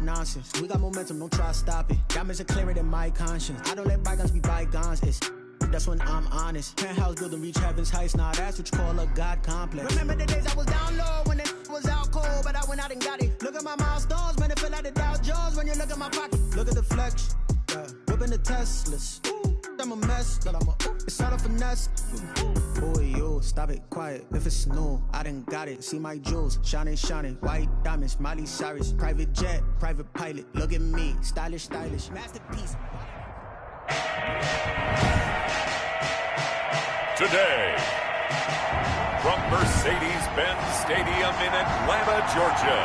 nonsense. We got momentum, don't try to stop it. Diamonds are clearer than my conscience. I don't let bygones be bygones. That's when I'm honest. Penthouse building, reach heaven's heights. Nah, that's what you call a God complex. Remember the days I was down low when it was out cold, but I went out and got it. Look at my milestones, man, it feel like the Dow Jones when you look at my pocket. Look at the flex, whipping the Teslas. I'm a mess, but it's all a finesse. Boy, you, stop it, quiet. If it's new, I done got it. See my jewels, shining, white diamonds, Miley Cyrus, private jet, private pilot. Look at me, stylish, masterpiece. Today, from Mercedes-Benz Stadium in Atlanta, Georgia,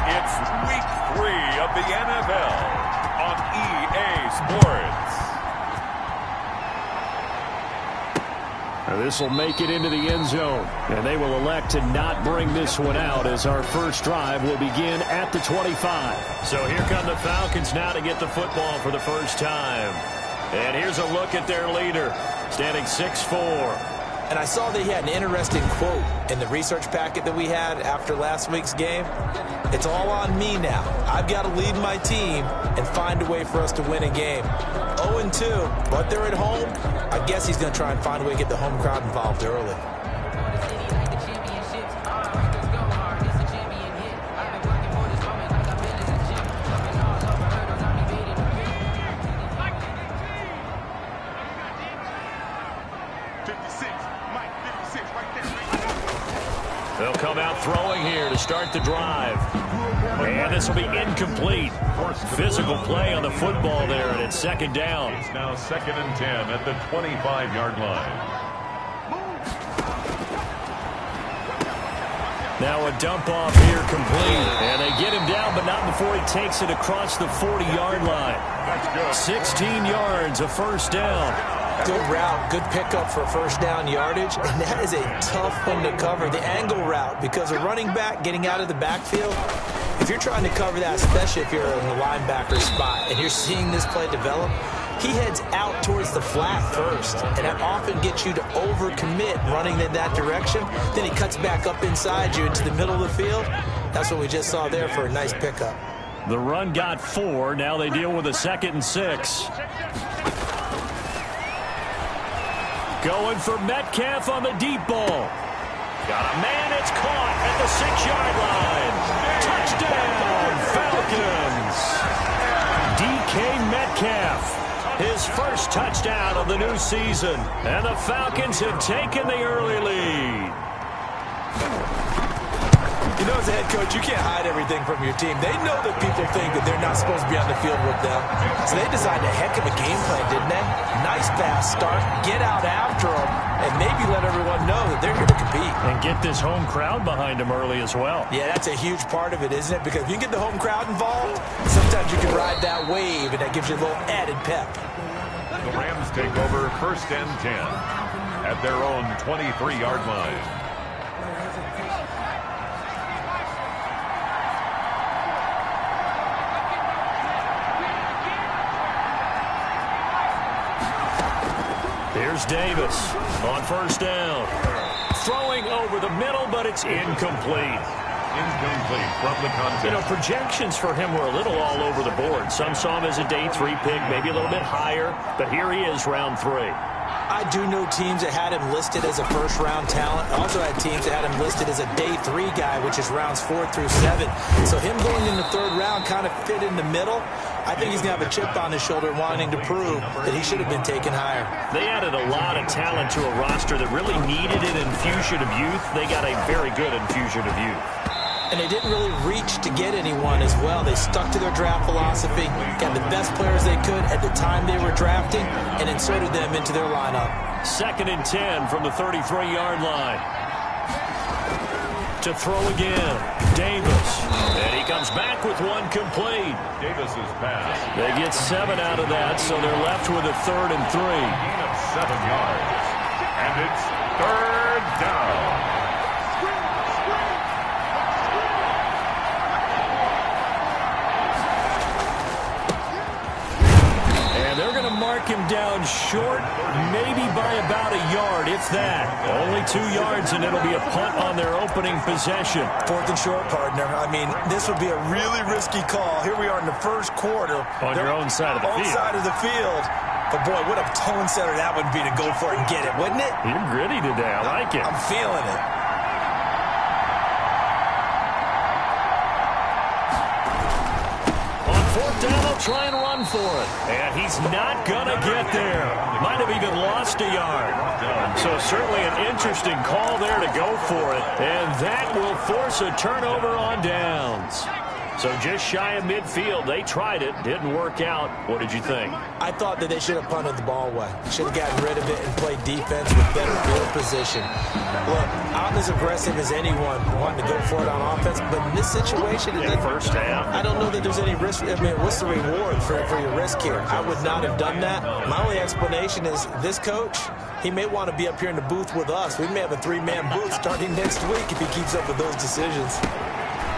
it's Week 3 of the NFL on EA Sports. This will make it into the end zone, and they will elect to not bring this one out as our first drive will begin at the 25. So here come the Falcons now to get the football for the first time. And here's a look at their leader, standing 6'4". And I saw that he had an interesting quote in the research packet that we had after last week's game. It's all on me now. I've got to lead my team and find a way for us to win a game. 0-2, but they're at home. I guess he's going to try and find a way to get the home crowd involved early. They'll come out throwing here to start the drive. And this will be incomplete. Physical play on the football there, and it's second down. It's now 2nd and 10 at the 25-yard line. Now a dump off here complete. And they get him down, but not before he takes it across the 40-yard line. 16 yards, a first down. Good route, good pickup for first down yardage, and that is a tough one to cover, the angle route, because a running back getting out of the backfield, if you're trying to cover that, especially if you're in the linebacker spot, and you're seeing this play develop, he heads out towards the flat first, and that often gets you to overcommit running in that direction. Then he cuts back up inside you into the middle of the field. That's what we just saw there for a nice pickup. The run got 4. Now they deal with a 2nd and 6. Going for Metcalf on the deep ball. Got a man, it's caught at the 6-yard line. Touchdown, Falcons. DK Metcalf, his first touchdown of the new season. And the Falcons have taken the early lead. You know, as a head coach, you can't hide everything from your team. They know that people think that they're not supposed to be on the field with them. So they designed a heck of a game plan, didn't they? Nice fast start, get out after them, and maybe let everyone know that they're here to compete. And get this home crowd behind them early as well. Yeah, that's a huge part of it, isn't it? Because if you get the home crowd involved, sometimes you can ride that wave, and that gives you a little added pep. The Rams take over 1st and 10 at their own 23-yard line. Here's Davis on first down. Throwing over the middle, but it's incomplete. Incomplete from the contest. You know, projections for him were a little all over the board. Some saw him as a day 3 pick, maybe a little bit higher, but here he is, round 3. I do know teams that had him listed as a first-round talent. I also had teams that had him listed as a day 3 guy, which is rounds 4 through 7. So him going in the 3rd round kind of fit in the middle. I think he's going to have a chip on his shoulder wanting to prove that he should have been taken higher. They added a lot of talent to a roster that really needed an infusion of youth. They got a very good infusion of youth. And they didn't really reach to get anyone as well. They stuck to their draft philosophy, got the best players they could at the time they were drafting, and inserted them into their lineup. 2nd and 10 from the 33-yard line. To throw again, Davis. And he comes back with one complete. Davis's pass. They get 7 out of that, so they're left with a 3rd and 3. Gain of 7 yards. And it's 3rd down. They're going to mark him down short, maybe by about a yard, if that. Only 2 yards, and it'll be a punt on their opening possession. 4th and short, partner. I mean, this would be a really risky call. Here we are in the first quarter. On your own side of the field. On side of the field. But, boy, what a tone setter that would be to go for it and get it, wouldn't it? You're gritty today. I like it. I'm feeling it. On 4th down, they'll try and run for it. And he's not going to get there. Might have even lost a yard. So certainly an interesting call there to go for it. And that will force a turnover on downs. So just shy of midfield. They tried it. Didn't work out. What did you think? I thought that they should have punted the ball away. Should have gotten rid of it and played defense with better field position. Look, I'm as aggressive as anyone wanting to go for it on offense, but in this situation, in the first half, I don't know that there's any risk. I mean, what's the reward for your risk here? I would not have done that. My only explanation is this coach, he may want to be up here in the booth with us. We may have a 3-man booth starting next week if he keeps up with those decisions.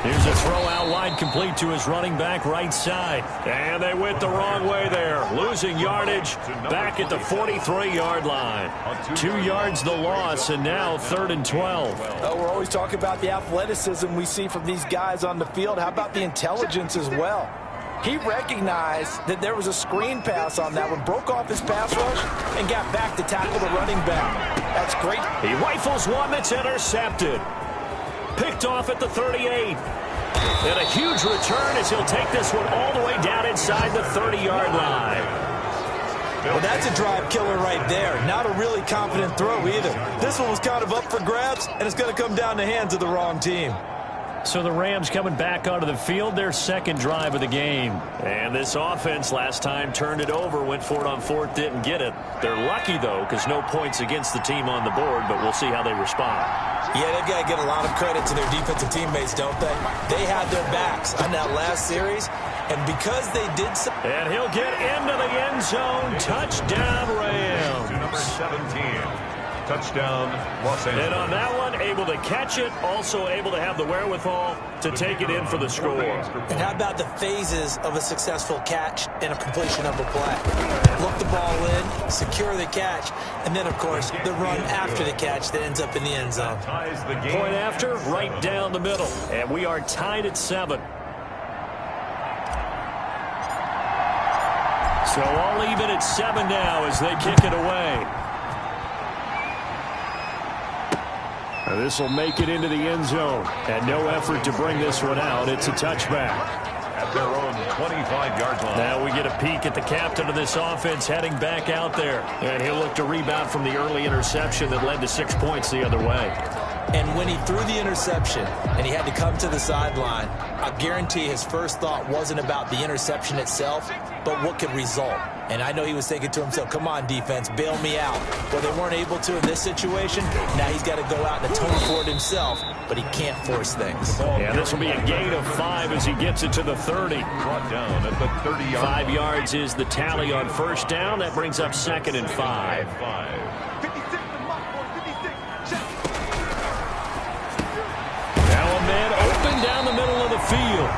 Here's a throw out wide, complete to his running back right side. And they went the wrong way there. Losing yardage back at the 43-yard line. 2 yards the loss, and now 3rd and 12. We're always talking about the athleticism we see from these guys on the field. How about the intelligence as well? He recognized that there was a screen pass on that one, broke off his pass rush, and got back to tackle the running back. That's great. He rifles one that's intercepted. Picked off at the 38. And a huge return as he'll take this one all the way down inside the 30-yard line. Well, that's a drive killer right there. Not a really confident throw either. This one was kind of up for grabs, and it's going to come down the hands of the wrong team. So the Rams coming back onto the field, their 2nd drive of the game. And this offense last time turned it over, went for it on 4th, didn't get it. They're lucky, though, because no points against the team on the board, but we'll see how they respond. Yeah, they've got to give a lot of credit to their defensive teammates, don't they? They had their backs on that last series, and because they did so... And he'll get into the end zone. Touchdown, Rams. Number 17. Touchdown, Los Angeles. And on that one, able to catch it, also able to have the wherewithal to take it in for the score. And how about the phases of a successful catch and a completion of a play? Look the ball in, secure the catch, and then, of course, the run after the catch that ends up in the end zone. Point after, right down the middle. And we are tied at 7. So all even at 7 now as they kick it away. This will make it into the end zone. And no effort to bring this one out. It's a touchback. At their own 25-yard line. Now we get a peek at the captain of this offense heading back out there. And he'll look to rebound from the early interception that led to 6 points the other way. And when he threw the interception and he had to come to the sideline, I guarantee his first thought wasn't about the interception itself, but what could result. And I know he was thinking to himself, come on, defense, bail me out. Well, they weren't able to in this situation. Now he's got to go out and atone for it himself, but he can't force things. Yeah, this will be a gain of 5 as he gets it to the 30. Brought down at the 30-yard 5 yards is the tally on first down. That brings up 2nd and 5. Now a man open down the middle of the field.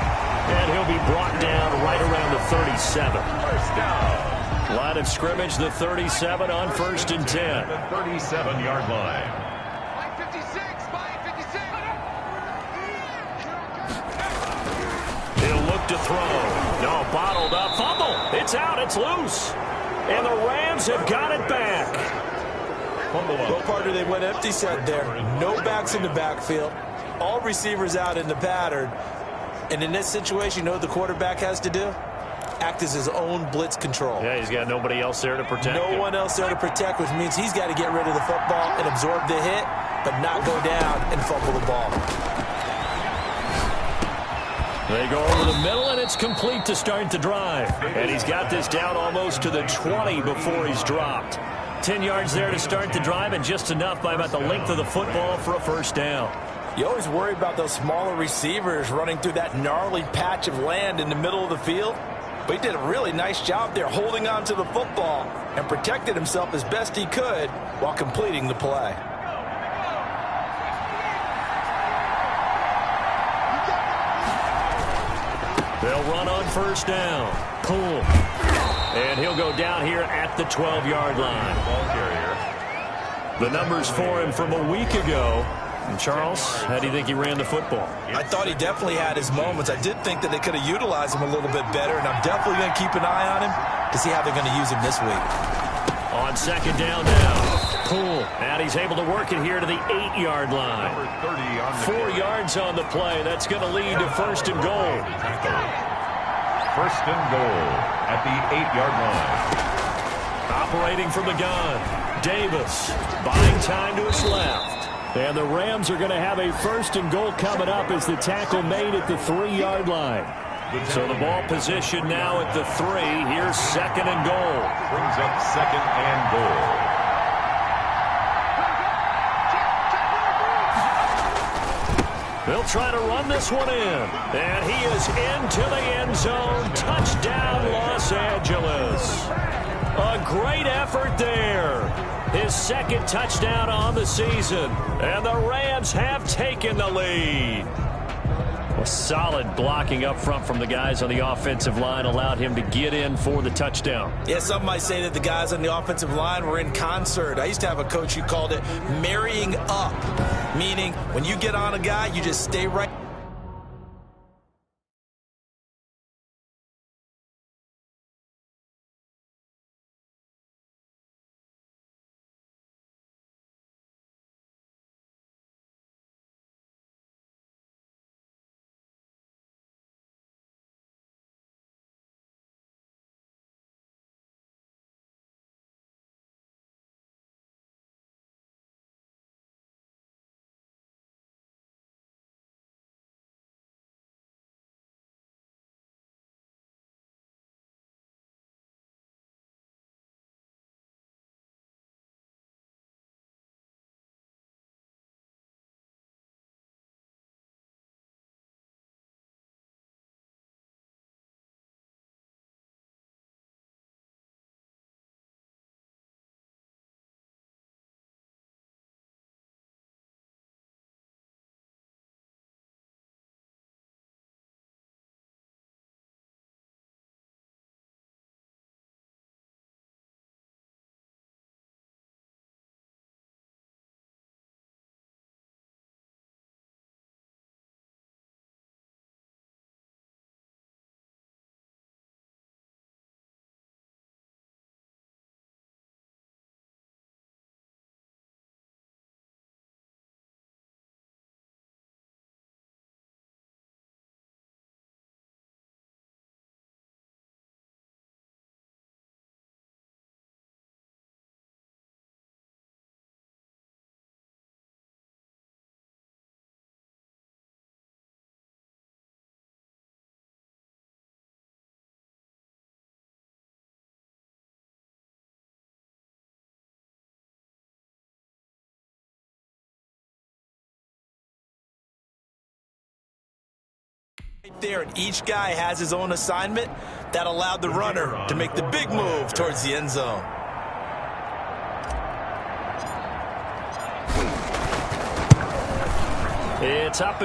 And he'll be brought down right around the 37. First down. Line of scrimmage, the 37 on 1st and 10. The 37-yard line. He'll look to throw. No, bottled up. Fumble. It's out. It's loose. And the Rams have got it back. Well, partner, they went empty set there. No backs in the backfield. All receivers out in the pattern. And in this situation, you know what the quarterback has to do? Act as his own blitz control. Yeah, he's got nobody else there to protect him. No one else there to protect, which means he's got to get rid of the football and absorb the hit, but not go down and fumble the ball. They go over the middle, and it's complete to start the drive. And he's got this down almost to the 20 before he's dropped. 10 yards there to start the drive, and just enough by about the length of the football for a first down. You always worry about those smaller receivers running through that gnarly patch of land in the middle of the field. But he did a really nice job there holding on to the football and protected himself as best he could while completing the play. They'll run on first down. Pull. And he'll go down here at the 12-yard line. Ball carrier. The numbers for him from a week ago. And Charles, how do you think he ran the football? I thought he definitely had his moments. I did think that they could have utilized him a little bit better, and I'm definitely going to keep an eye on him to see how they're going to use him this week. On second down now. Poole. And he's able to work it here to the 8-yard line. Number 30 on the 4 yards on the play. That's going to lead to first and goal. First and goal at the 8-yard line. Operating from the gun. Davis buying time to his left. And the Rams are going to have a first and goal coming up as the tackle made at the 3-yard line. So the ball position now at the 3. Here's second and goal. Brings up second and goal. They'll try to run this one in. And he is into the end zone. Touchdown, Los Angeles. A great effort there. His second touchdown on the season. And the Rams have taken the lead. A solid blocking up front from the guys on the offensive line allowed him to get in for the touchdown. Yeah, some might say that the guys on the offensive line were in concert. I used to have a coach who called it marrying up, meaning when you get on a guy, you just stay right. Right there, and each guy has his own assignment that allowed the runner to make the big move towards the end zone. It's up.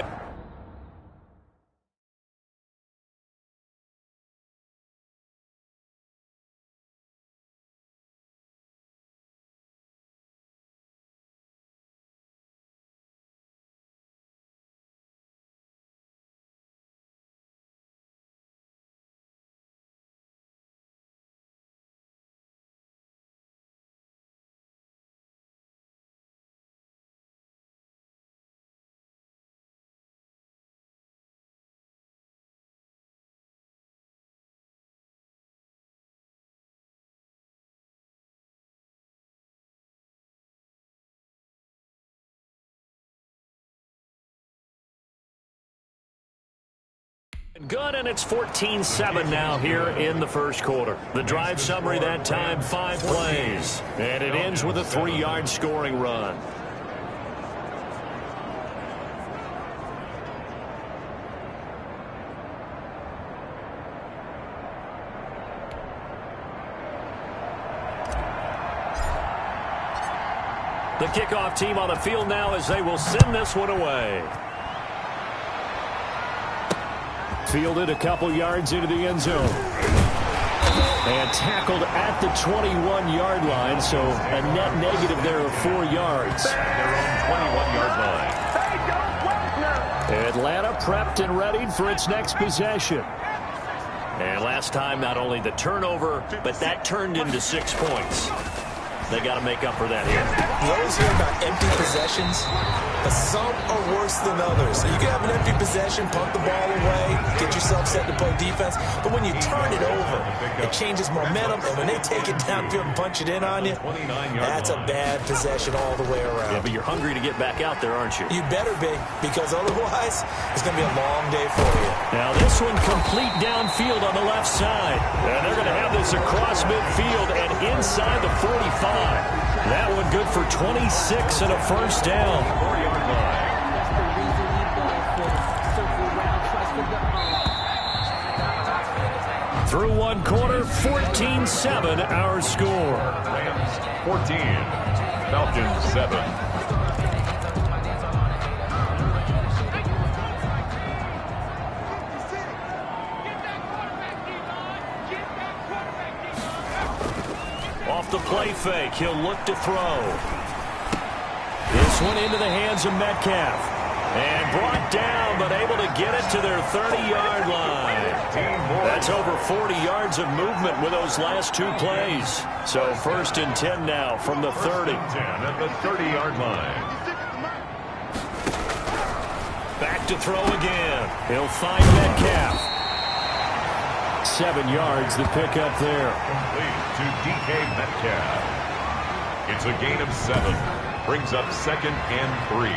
Good, and it's 14-7 now here in the first quarter. The drive summary that time, 5 plays. And it ends with a 3-yard scoring run. The kickoff team on the field now as they will send this one away. Fielded a couple yards into the end zone. And tackled at the 21-yard line, so a net negative there of 4 yards. Their own 21-yard line. Atlanta prepped and readied for its next possession. And last time, not only the turnover, but that turned into 6 points. They got to make up for that here. You always hear about empty possessions, but some are worse than others. You can have an empty possession, punt the ball away, get yourself set to play defense, but when you turn it over, it changes momentum, and when they take it downfield and punch it in on you, that's a bad possession all the way around. Yeah, but you're hungry to get back out there, aren't you? You better be, because otherwise, it's going to be a long day for you. Now this one complete downfield on the left side. And they're going to have this across midfield and inside the 45. That one good for 26 and a first down. 4-yard line. Through one quarter, 14-7 our score. Rams 14, Falcons 7. Off the play fake, he'll look to throw. This one into the hands of Metcalf. And brought down, but able to get it to their 30-yard line. That's over 40 yards of movement with those last 2 plays. So 1st and 10 now from the 30. 10 at the 30-yard line. Back to throw again. He'll find Metcalf. 7 yards the pickup there. Complete to DK Metcalf. It's a gain of 7. Brings up 2nd and 3.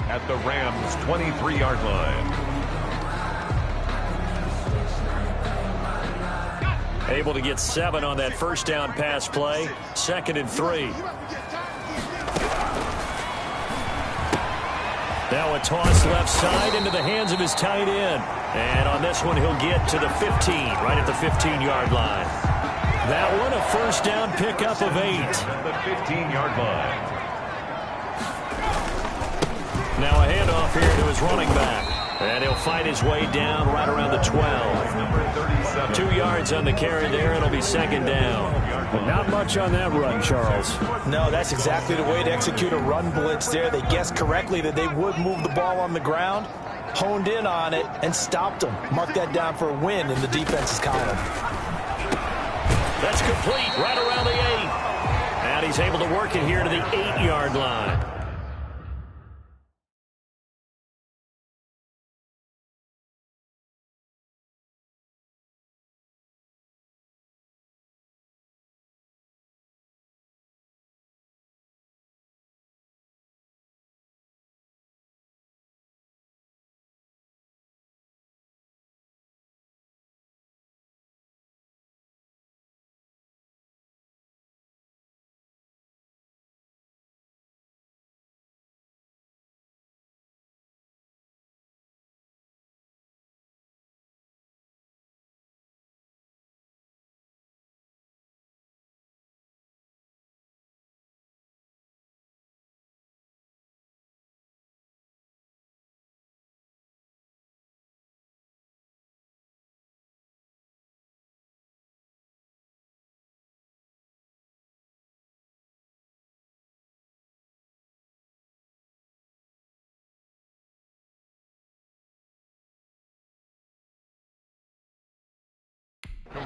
At the Rams' 23-yard line. Able to get 7 on that first down pass play. 2nd and 3. Now a toss left side into the hands of his tight end. And on this one, he'll get to the 15, right at the 15-yard line. That one, a first down pickup of 8. At the 15-yard line. Now a handoff here to his running back. And he'll fight his way down right around the 12. Number 37. 2 yards on the carry there. It'll be 2nd down. Not much on that run, Charles. No, that's exactly the way to execute a run blitz there. They guessed correctly that they would move the ball on the ground, honed in on it, and stopped them. Mark that down for a win in the defense's column. That's complete right around the 8. And he's able to work it here to the 8-yard line.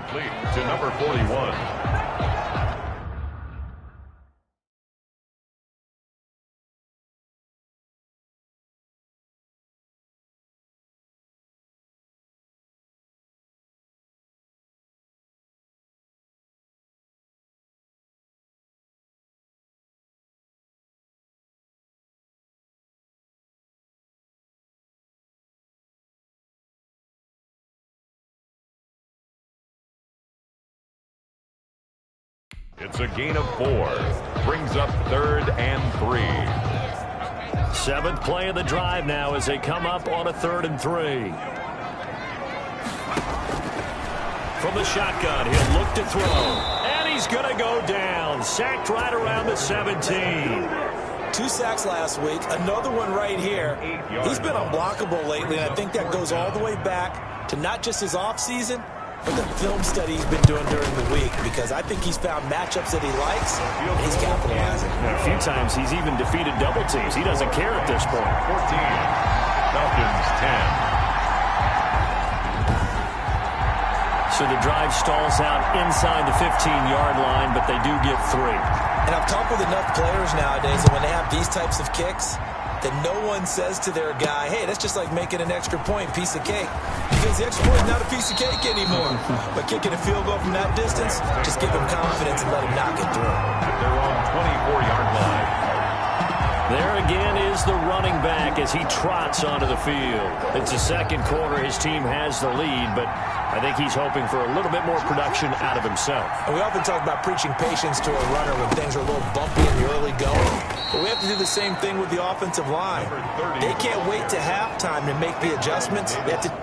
complete to number 41. It's a gain of 4. Brings up 3rd and 3. 7th play of the drive now as they come up on a 3rd and 3. From the shotgun, he'll look to throw. And he's going to go down. Sacked right around the 17. 2 sacks last week. Another one right here. He's been unblockable lately, and I think that goes all the way back to not just his offseason, but the film study he's been doing during the week, because I think he's found matchups that he likes, and he's capitalizing. A few times he's even defeated double teams. He doesn't care at this point. 14. Falcons 10. So the drive stalls out inside the 15-yard line, but they do get 3. And I've talked with enough players nowadays that when they have these types of kicks, that no one says to their guy, hey, that's just like making an extra point, piece of cake. Because the extra point is not a piece of cake anymore. But kicking a field goal from that distance, just give him confidence and let him knock it through. At their own 24-yard line. There again is the running back as he trots onto the field. It's the second quarter. His team has the lead, but I think he's hoping for a little bit more production out of himself. And we often talk about preaching patience to a runner when things are a little bumpy in the early going. But we have to do the same thing with the offensive line. They can't wait to halftime to make the adjustments. They have to...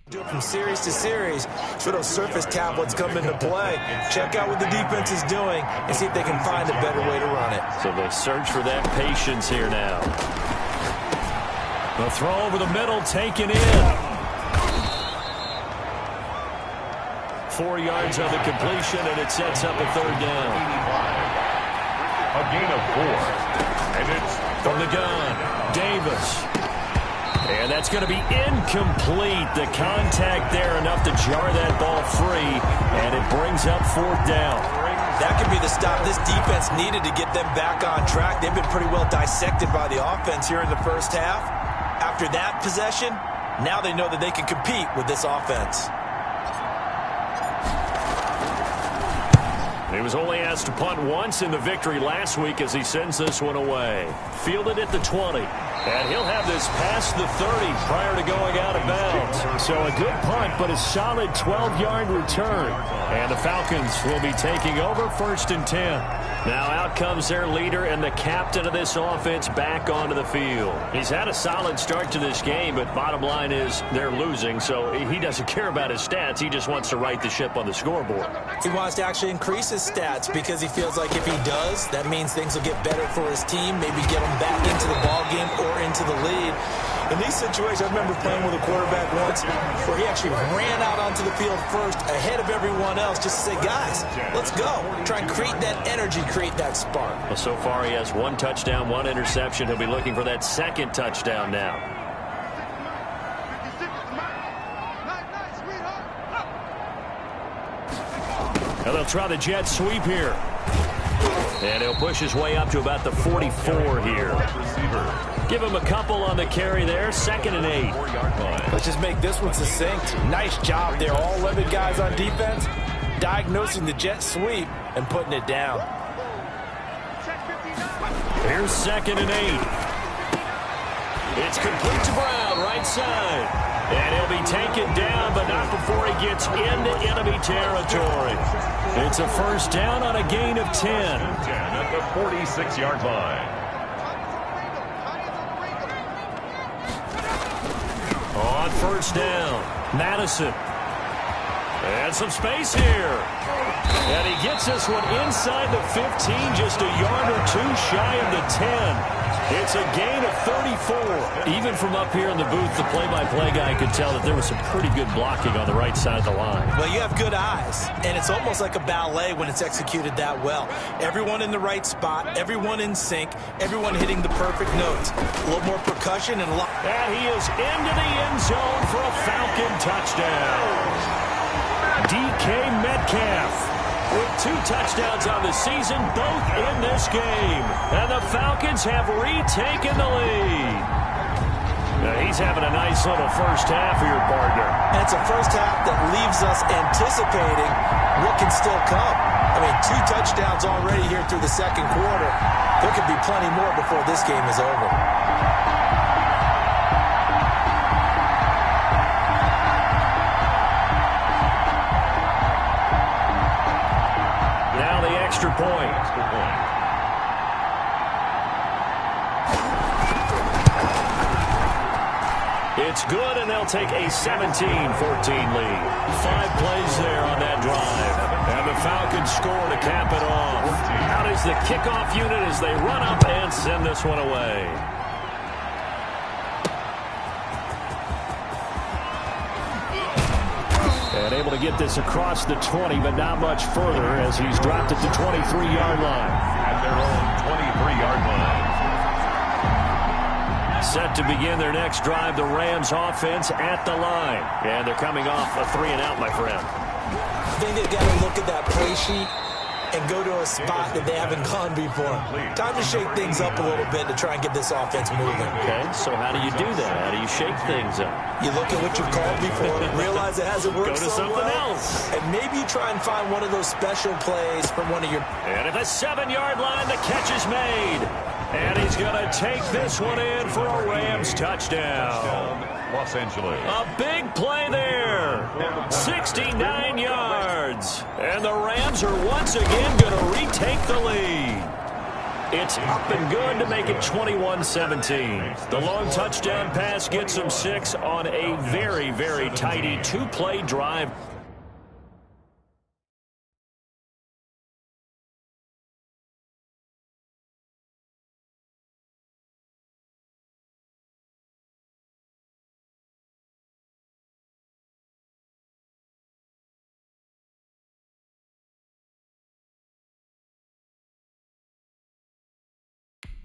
do it from series to series. So those surface tablets come into play. Check out what the defense is doing and see if they can find a better way to run it. So they'll search for that patience here now. The throw over the middle, taken in. 4 yards on the completion, and it sets up a 3rd down. A gain of 4. And it's from the gun, Davis. And that's going to be incomplete. The contact there enough to jar that ball free, and it brings up 4th down. That could be the stop this defense needed to get them back on track. They've been pretty well dissected by the offense here in the first half. After that possession, now they know that they can compete with this offense. He was only asked to punt once in the victory last week as he sends this one away. Fielded at the 20. And he'll have this past the 30 prior to going out of bounds. So a good punt, but a solid 12-yard return. And the Falcons will be taking over 1st and 10. Now out comes their leader and the captain of this offense back onto the field. He's had a solid start to this game, but bottom line is they're losing, so he doesn't care about his stats. He just wants to right the ship on the scoreboard. He wants to actually increase his stats because he feels like if he does, that means things will get better for his team, maybe get him back into the ball game or into the lead. In these situations, I remember playing with a quarterback once where he actually ran out onto the field first ahead of everyone else just to say, guys, let's go. Try and create that energy, create that spark. Well, so far he has 1 touchdown, 1 interception. He'll be looking for that 2nd touchdown now. Now they'll try the jet sweep here. And he'll push his way up to about the 44 here. Give him a couple on the carry there. 2nd and 8. Let's just make this one succinct. Nice job there. All 11 guys on defense diagnosing the jet sweep and putting it down. Here's 2nd and 8. It's complete to Brown, right side. And he'll be taken down, but not before he gets into enemy territory. It's a first down on a gain of 10. At the 46-yard line. On first down, Madison. And some space here. And he gets this one inside the 15, just a yard or two shy of the 10. It's a gain of 34. Even from up here in the booth, the play-by-play guy could tell that there was some pretty good blocking on the right side of the line. Well, you have good eyes, and it's almost like a ballet when it's executed that well. Everyone in the right spot, everyone in sync, everyone hitting the perfect notes. A little more percussion and a lot. And he is into the end zone for a Falcon touchdown. DK Metcalf with 2 touchdowns on the season, both in this game. And the Falcons have retaken the lead. Now he's having a nice little first half here, partner. And it's a first half that leaves us anticipating what can still come. I mean, 2 touchdowns already here through the second quarter. There could be plenty more before this game is over. Extra point. It's good, and they'll take a 17-14 lead. 5 plays there on that drive. And the Falcons score to cap it off. Out is the kickoff unit as they run up and send this one away. And able to get this across the 20, but not much further as he's dropped it to 23-yard line. At their own 23-yard line. Set to begin their next drive, the Rams offense at the line. And they're coming off a 3-and-out, my friend. I think they've got to look at that play sheet and go to a spot that they haven't gone before. Time to shake things up a little bit to try and get this offense moving. Okay, so how do you do that? How do you shake things up? You look at what you've called before, realize it hasn't worked so well. Go to something else. And maybe you try and find one of those special plays from one of your... And at the 7-yard line, the catch is made. And he's going to take this one in for a Rams touchdown. Los Angeles. A big play there. 69 yards. And the Rams are once again going to retake the lead. It's up and good to make it 21-17. The long touchdown pass gets them 6 on a very, very tidy 2-play drive.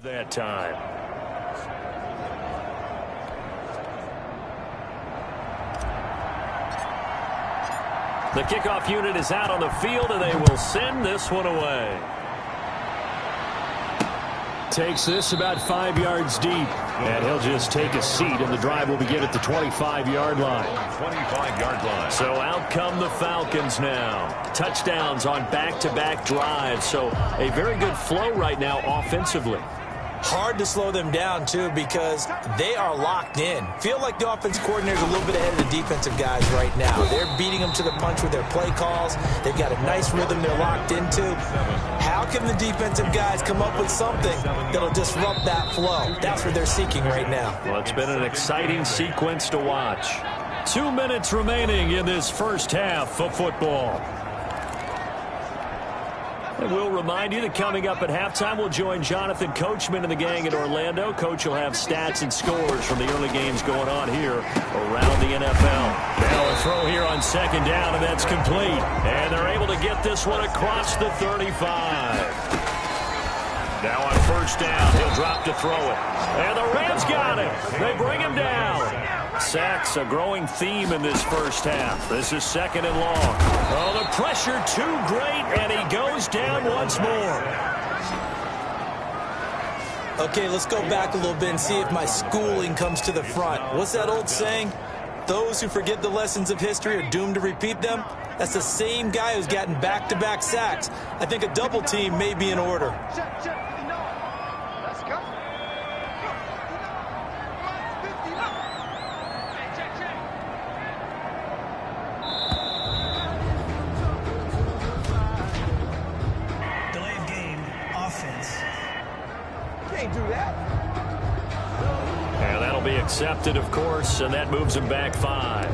That time. The kickoff unit is out on the field, and they will send this one away. Takes this about 5 yards deep, and he'll just take a seat, and the drive will begin at the 25-yard line. 25-yard line. So out come the Falcons now. Touchdowns on back-to-back drives, so a very good flow right now offensively. Hard to slow them down, too, because they are locked in. Feel like the offense coordinator is a little bit ahead of the defensive guys right now. They're beating them to the punch with their play calls. They've got a nice rhythm they're locked into. How can the defensive guys come up with something that'll disrupt that flow? That's what they're seeking right now. Well, it's been an exciting sequence to watch. 2 minutes remaining in this first half of football. And we'll remind you that coming up at halftime, we'll join Jonathan Coachman and the gang in Orlando. Coach will have stats and scores from the early games going on here around the NFL. Now a throw here on 2nd down, and that's complete. And they're able to get this one across the 35. Now on 1st down, he'll drop to throw it. And the Rams got it. They bring him down. Sacks, a growing theme in this first half. This is 2nd and long. Oh, the pressure too great, and he goes down once more. Okay, let's go back a little bit and see if my schooling comes to the front. What's that old saying? Those who forget the lessons of history are doomed to repeat them. That's the same guy who's gotten back-to-back sacks. I think a double team may be in order. Accepted, of course, and that moves him back 5.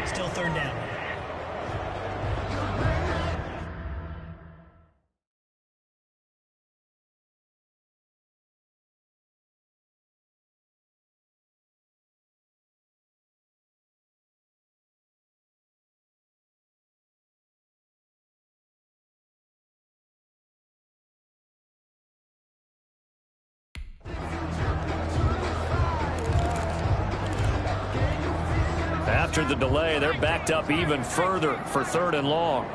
Still third down. After the delay, they're backed up even further for 3rd and long.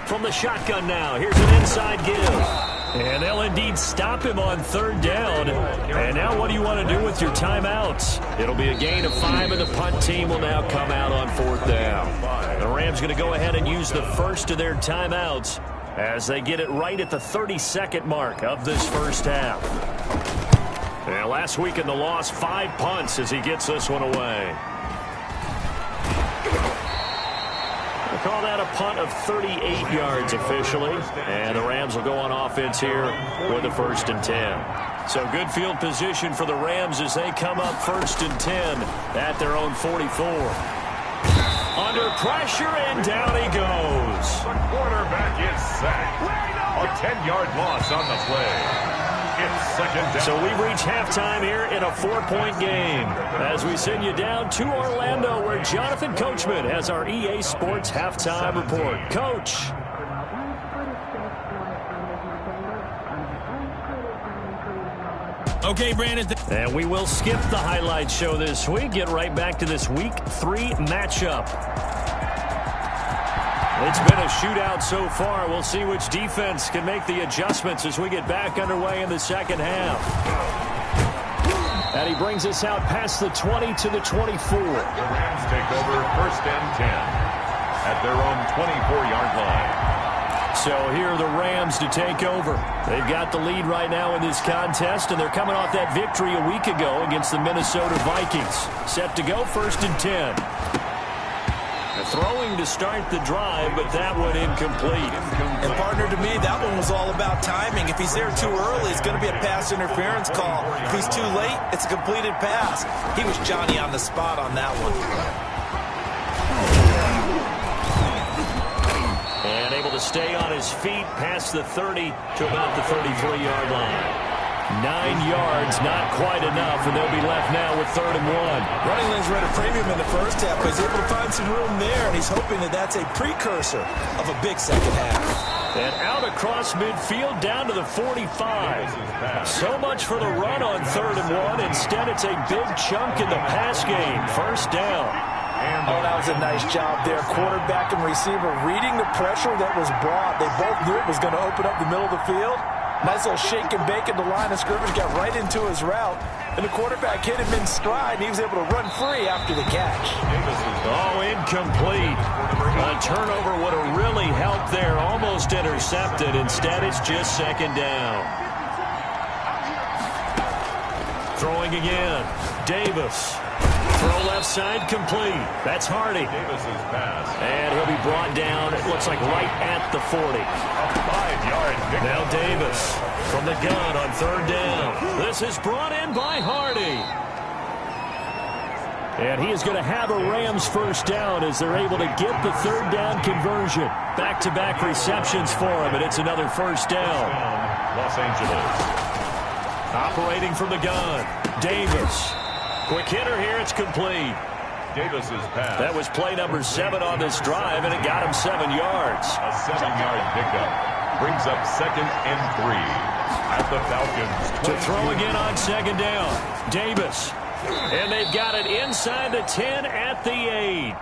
From the shotgun now, here's an inside give. And they'll indeed stop him on 3rd down. And now what do you want to do with your timeouts? It'll be a gain of 5, and the punt team will now come out on 4th down. The Rams going to go ahead and use the first of their timeouts as they get it right at the 32nd mark of this first half. And last week in the loss, 5 punts as he gets this one away. We'll call that a punt of 38 yards officially. And the Rams will go on offense here with a 1st and 10. So good field position for the Rams as they come up 1st and 10 at their own 44. Under pressure, and down he goes. The quarterback is sacked. A 10-yard loss on the play. So we reach halftime here in a 4-point game as we send you down to Orlando where Jonathan Coachman has our EA Sports halftime report. Coach. Okay, Brandon. And we will skip the highlight show this week. Get right back to this Week 3 matchup. It's been a shootout so far. We'll see which defense can make the adjustments as we get back underway in the second half. And he brings us out past the 20 to the 24. The Rams take over 1st and 10 at their own 24-yard line. So here are the Rams to take over. They've got the lead right now in this contest, and they're coming off that victory a week ago against the Minnesota Vikings. Set to go 1st and 10. Throwing to start the drive, but that one incomplete. And partner, to me, that one was all about timing. If he's there too early, it's going to be a pass interference call. If he's too late, it's a completed pass. He was Johnny on the spot on that one. And able to stay on his feet past the 30 to about the 33-yard line. 9 yards, not quite enough, and they'll be left now with 3rd and 1. Running lanes were at a premium in the first half, but he's able to find some room there, and he's hoping that that's a precursor of a big second half. And out across midfield down to the 45. So much for the run on 3rd and 1. Instead, it's a big chunk in the pass game. 1st down. Oh, that was a nice job there. Quarterback and receiver reading the pressure that was brought. They both knew it was going to open up the middle of the field. Nice little shake and bake in the line of scrimmage, got right into his route, and the quarterback hit him in stride, and he was able to run free after the catch. Oh, incomplete. A turnover would have really helped there, almost intercepted. Instead, it's just 2nd down. Throwing again. Davis. Throw left side complete. That's Hardy. Davis's pass. And he'll be brought down, it looks like right at the 40. A 5-yard pickup. Now Davis from the gun on 3rd down. This is brought in by Hardy. And he is going to have a Rams 1st down as they're able to get the 3rd down conversion. Back-to-back receptions for him, and it's another 1st down. Los Angeles. Operating from the gun. Davis. Quick hitter here, it's complete. Davis's pass. That was play number 7 on this drive, and it got him 7 yards. A 7-yard pickup brings up 2nd and 3 at the Falcons. To throw again on 2nd down. Davis. And they've got it inside the 10 at the 8.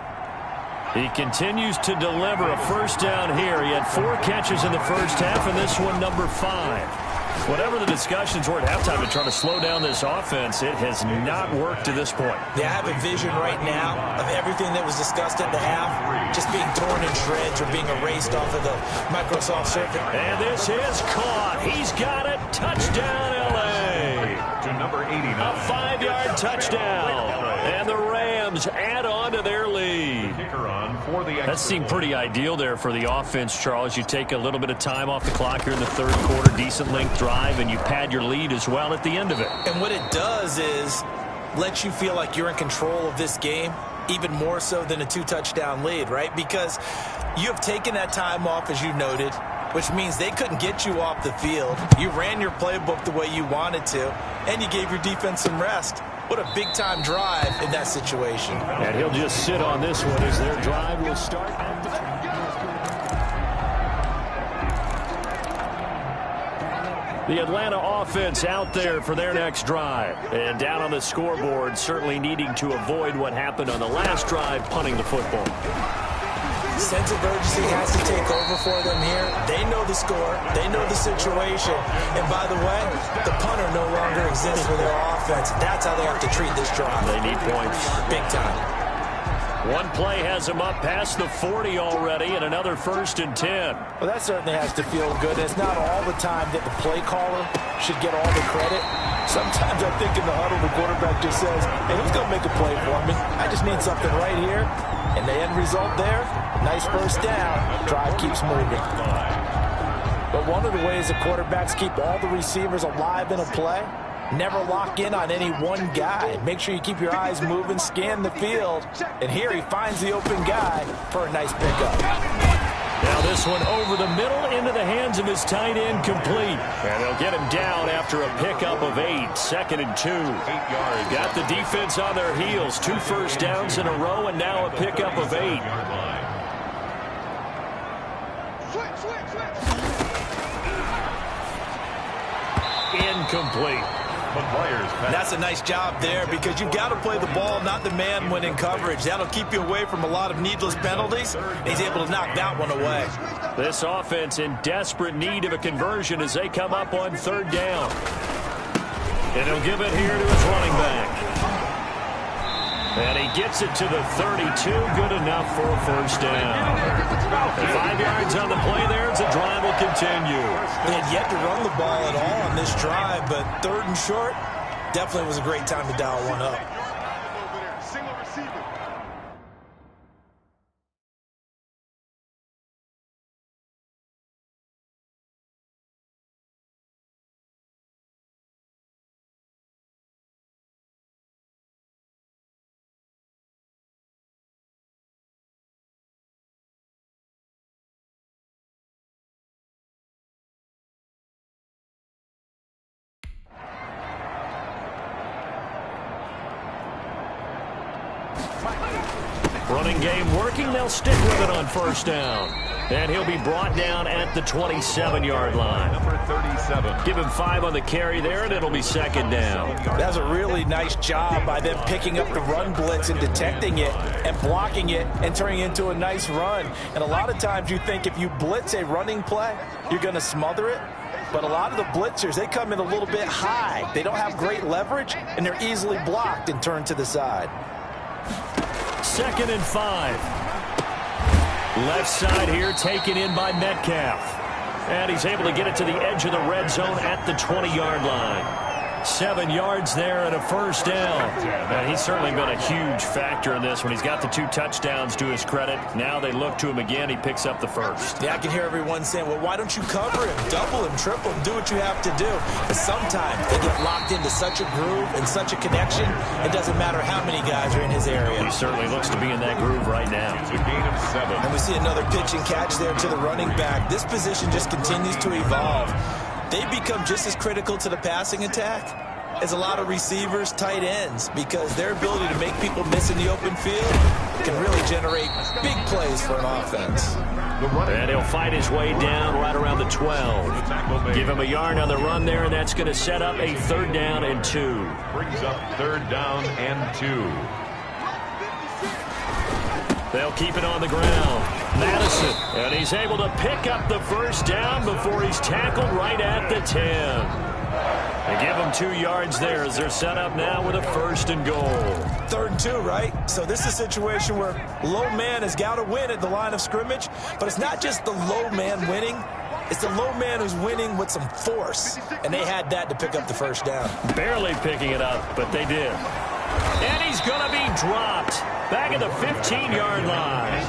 He continues to deliver a first down here. He had 4 catches in the first half, and this one number 5. Whatever the discussions were at halftime to try to slow down this offense, it has not worked to this point. Yeah, I have a vision right now of everything that was discussed at the half just being torn in shreds or being erased off of the Microsoft Surface. And this is caught. He's got it. Touchdown, L.A. To number 89. A 5-yard touchdown. And the Rams add on to their lead. That seemed pretty ideal there for the offense, Charles. You take a little bit of time off the clock here in the third quarter, decent length drive, and you pad your lead as well at the end of it. And what it does is let you feel like you're in control of this game, even more so than a 2-touchdown lead, right? Because you have taken that time off, as you noted, which means they couldn't get you off the field. You ran your playbook the way you wanted to, and you gave your defense some rest. What a big-time drive in that situation. And he'll just sit on this one as their drive will start. The Atlanta offense out there for their next drive. And down on the scoreboard, certainly needing to avoid what happened on the last drive, punting the football. Sense of urgency has to take over for them here. They know the score. They know the situation. And by the way, the punter no longer exists for their offense. That's how they have to treat this drive. They need points. Big time. One play has them up past the 40 already, and another 1st and 10. Well, that certainly has to feel good. It's not all the time that the play caller should get all the credit. Sometimes I think in the huddle, the quarterback just says, hey, who's going to make a play for me? I just need something right here. And the end result there, nice first down. Drive keeps moving. But one of the ways the quarterbacks keep all the receivers alive in a play, never lock in on any one guy. Make sure you keep your eyes moving, scan the field. And here he finds the open guy for a nice pickup. Now this one over the middle into the hands of his tight end, complete. And they'll get him down after a pickup of 8, 2nd and 2. 8 yards. Got the defense on their heels. 2 first downs in a row, and now a pickup of 8. Incomplete. That's a nice job there because you've got to play the ball, not the man when in coverage. That'll keep you away from a lot of needless penalties. He's able to knock that one away. This offense in desperate need of a conversion as they come up on 3rd down. And he'll give it here to his running back. And he gets it to the 32. Good enough for a first down. 5 yards on the play there as the drive will continue. They had yet to run the ball at all on this drive, but 3rd and short definitely was a great time to dial one up. Running game working. They'll stick with it on first down. And he'll be brought down at the 27-yard line. Number 37. Give him 5 on the carry there, and it'll be 2nd down. That's a really nice job by them picking up the run blitz and detecting it and blocking it and turning it into a nice run. And a lot of times you think if you blitz a running play, you're going to smother it. But a lot of the blitzers, they come in a little bit high. They don't have great leverage, and they're easily blocked and turned to the side. 2nd and 5. Left side here taken in by Metcalf. And he's able to get it to the edge of the red zone at the 20-yard line. 7 yards there and a first down. And he's certainly been a huge factor in this when he's got the 2 touchdowns to his credit. Now they look to him again. He picks up the first. Yeah, I can hear everyone saying, well, why don't you cover him, double him, triple him, do what you have to do. But sometimes they get locked into such a groove and such a connection, it doesn't matter how many guys are in his area. He certainly looks to be in that groove right now. It's a gain of 7. And we see another pitch and catch there to the running back. This position just continues to evolve. They become just as critical to the passing attack as a lot of receivers, tight ends, because their ability to make people miss in the open field can really generate big plays for an offense. And he'll fight his way down right around the 12. Give him a yard on the run there, and that's going to set up a 3rd down and 2. Brings up 3rd down and 2. They'll keep it on the ground. Madison, and he's able to pick up the first down before he's tackled right at the 10. They give him 2 yards there as they're set up now with a 1st and goal. 3rd and 2, right? So this is a situation where low man has got to win at the line of scrimmage, but it's not just the low man winning. It's the low man who's winning with some force, and they had that to pick up the first down. Barely picking it up, but they did. And he's going to be dropped back at the 15-yard line.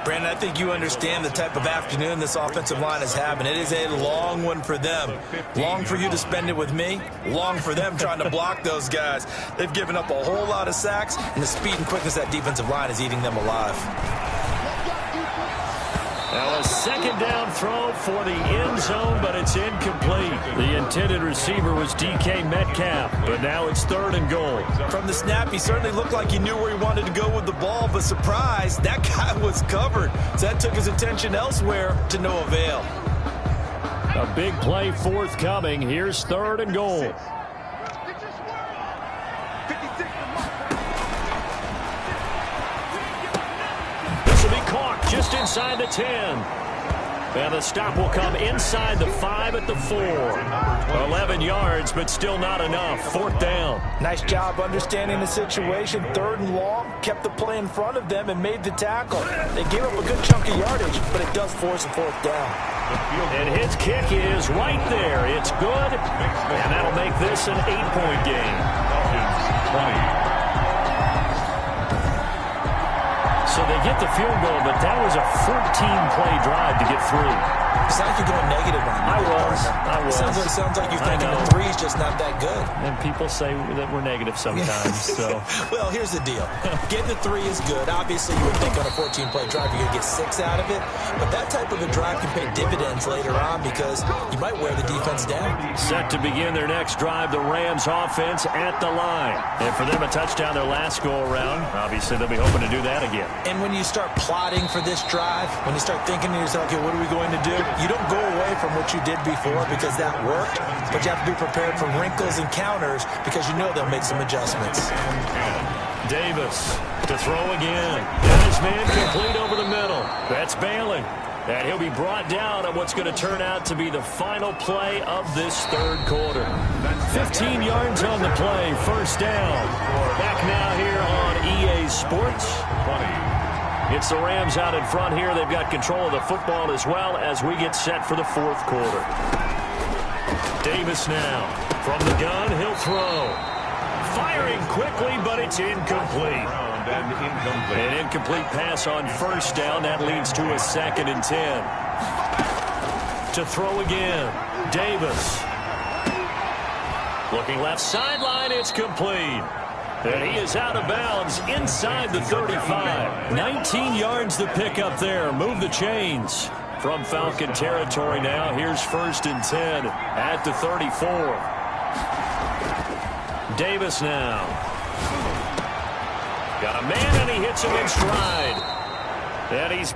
Brandon, I think you understand the type of afternoon this offensive line is having. It is a long one for them. Long for you to spend it with me. Long for them trying to block those guys. They've given up a whole lot of sacks, and the speed and quickness of that defensive line is eating them alive. Now a 2nd down throw for the end zone, but it's incomplete. The intended receiver was DK Metcalf, but now it's 3rd and goal. From the snap, he certainly looked like he knew where he wanted to go with the ball, but surprise, that guy was covered. So that took his attention elsewhere to no avail. A big play forthcoming. Here's 3rd and goal. Just inside the 10. And the stop will come inside the 5 at the 4. 11 yards, but still not enough. 4th down. Nice job understanding the situation. 3rd and long, kept the play in front of them and made the tackle. They gave up a good chunk of yardage, but it does force a 4th down. And his kick is right there. It's good, and that'll make this an 8-point game. 20. So they get the field goal, but that was a 14-play drive to get 3. It's like you're going negative on me. I was. Sounds like you're thinking the 3's just not that good. And people say that we're negative sometimes. So. Well, here's the deal. Getting the 3 is good. Obviously, you would think on a 14-play drive you're going to get 6 out of it. But that type of a drive can pay dividends later on because you might wear the defense down. Set to begin their next drive, the Rams offense at the line. And for them, a touchdown their last go-around. Obviously, they'll be hoping to do that again. And when you start plotting for this drive, when you start thinking to yourself, okay, what are we going to do? You don't go away from what you did before because that worked, but you have to be prepared for wrinkles and counters because you know they'll make some adjustments. Davis to throw again. And his man complete over the middle. That's Balin. And he'll be brought down on what's going to turn out to be the final play of this 3rd quarter. 15 yards on the play. 1st down. Back now here on EA Sports. It's the Rams out in front here. They've got control of the football as well as we get set for the 4th quarter. Davis now. From the gun, he'll throw. Firing quickly, but it's incomplete. An incomplete pass on 1st down. That leads to a 2nd and 10. To throw again. Davis. Looking left sideline. It's complete. And he is out of bounds inside the 35. 19 yards to pick up there. Move the chains. From Falcon territory now. Here's 1st and 10 at the 34. Davis now. Got a man, and he hits him in stride. And he's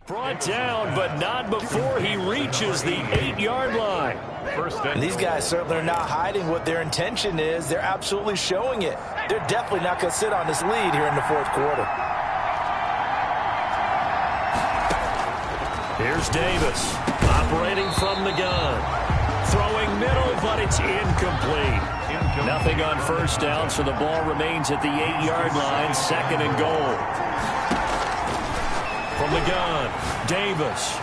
Brought down, but not before he reaches the 8-yard line. And these guys certainly are not hiding what their intention is. They're absolutely showing it. They're definitely not going to sit on this lead here in the fourth quarter. Here's Davis, operating from the gun. Throwing middle, but it's incomplete. Nothing on first down, so the ball remains at the 8-yard line, 2nd and goal. From the gun, Davis.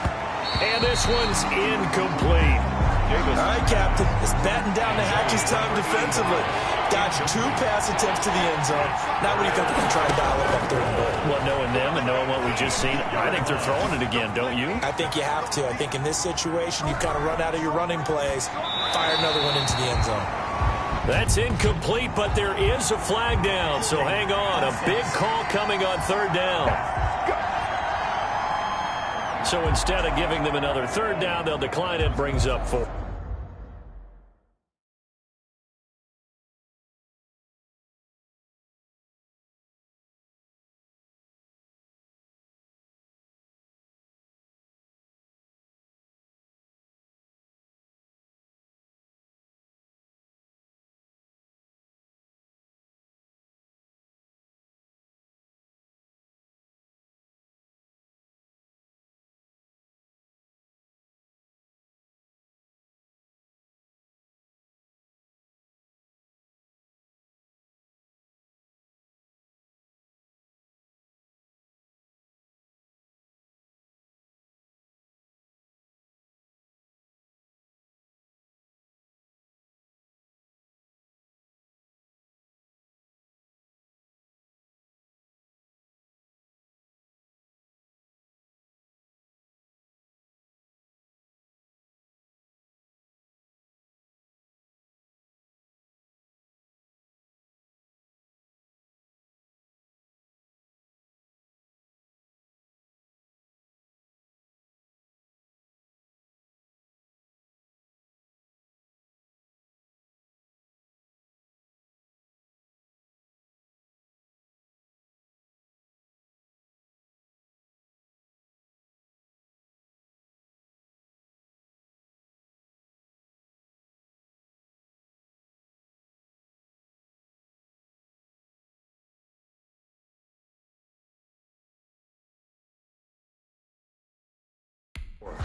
And this one's incomplete. All right, Captain. It's batting down the hatches time defensively. Dodged 2 pass attempts to the end zone. Now what do you think they're going to try and dial up on 3rd and goal? Well, knowing them and knowing what we just seen, I think they're throwing it again, don't you? I think you have to. I think in this situation, you kind of run out of your running plays, fire another one into the end zone. That's incomplete, but there is a flag down, so hang on. A big call coming on 3rd down. So instead of giving them another 3rd down, they'll decline it, brings up 4.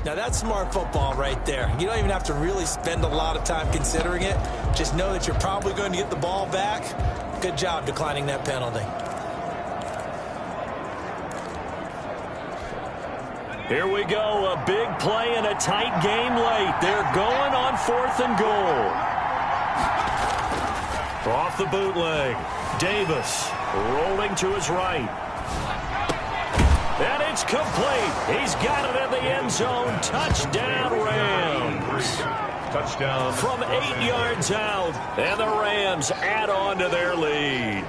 Now, that's smart football right there. You don't even have to really spend a lot of time considering it. Just know that you're probably going to get the ball back. Good job declining that penalty. Here we go, a big play and a tight game late. They're going on 4th and goal. Off the bootleg, Davis rolling to his right. And it's complete. He's got it in the end zone. Touchdown, Rams. Touchdown. From 8 yards out. And the Rams add on to their lead.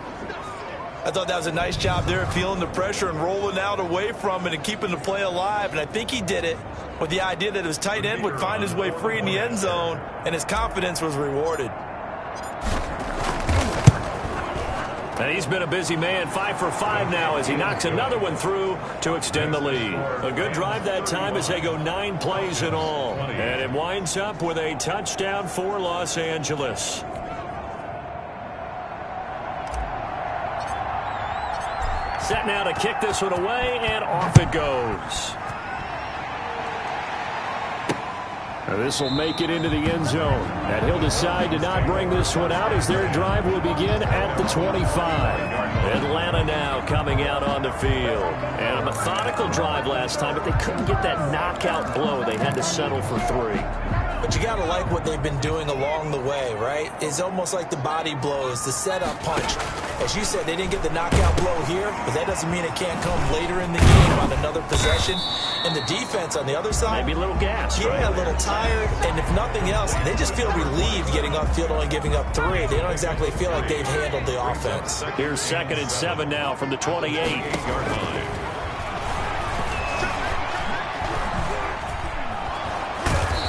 I thought that was a nice job there, feeling the pressure and rolling out away from it and keeping the play alive. And I think he did it with the idea that his tight end would find his way free in the end zone, and his confidence was rewarded. And he's been a busy man, 5 for 5 now as he knocks another one through to extend the lead. A good drive that time as they go 9 plays in all. And it winds up with a touchdown for Los Angeles. Set now to kick this one away, and off it goes. Now this will make it into the end zone. And he'll decide to not bring this one out as their drive will begin at the 25. Atlanta now coming out on the field. And a methodical drive last time, but they couldn't get that knockout blow. They had to settle for 3. But you got to like what they've been doing along the way, right? It's almost like the body blows, the setup punch. As you said, they didn't get the knockout blow here, but that doesn't mean it can't come later in the game on another possession. And the defense on the other side, maybe a little gas, yeah, right? A little tired. And if nothing else, they just feel relieved getting upfield, only giving up 3. They don't exactly feel like they've handled the offense. Here's 2nd and 7 now from the 28.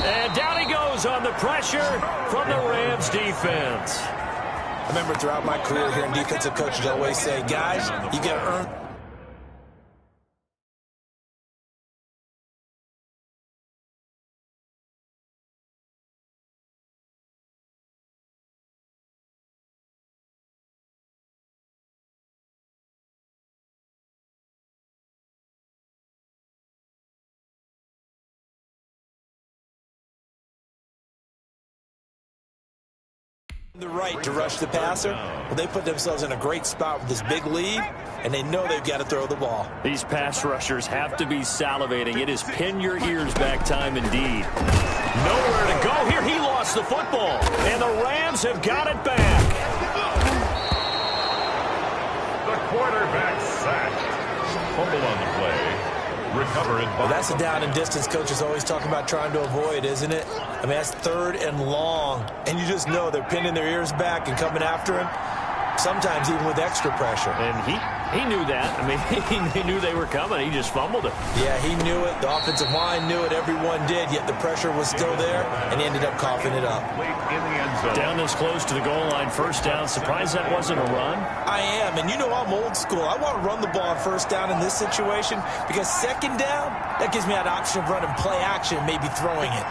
And down he goes on the pressure from the Rams defense. I remember throughout my career hearing defensive coaches always say, guys, you got to earn The right to rush the passer, well, they put themselves in a great spot with this big lead, and they know they've got to throw the ball. These pass rushers have to be salivating. It is pin your ears back time indeed. Nowhere to go here. He lost the football, and the Rams have got it back. The quarterback sacked. Fumble on the play. Recover it. Well, that's a down and distance coach is always talking about trying to avoid, isn't it? I mean, that's 3rd and long, and you just know they're pinning their ears back and coming after him, sometimes even with extra pressure. And he knew that. I mean, he knew they were coming. He just fumbled it. Yeah, he knew it. The offensive line knew it. Everyone did, yet the pressure was still there, and he ended up coughing it up. Down this close to the goal line, 1st down. Surprised that wasn't a run? I am, and you know I'm old school. I want to run the ball on 1st down in this situation because 2nd down, that gives me that option of running play action, maybe throwing it.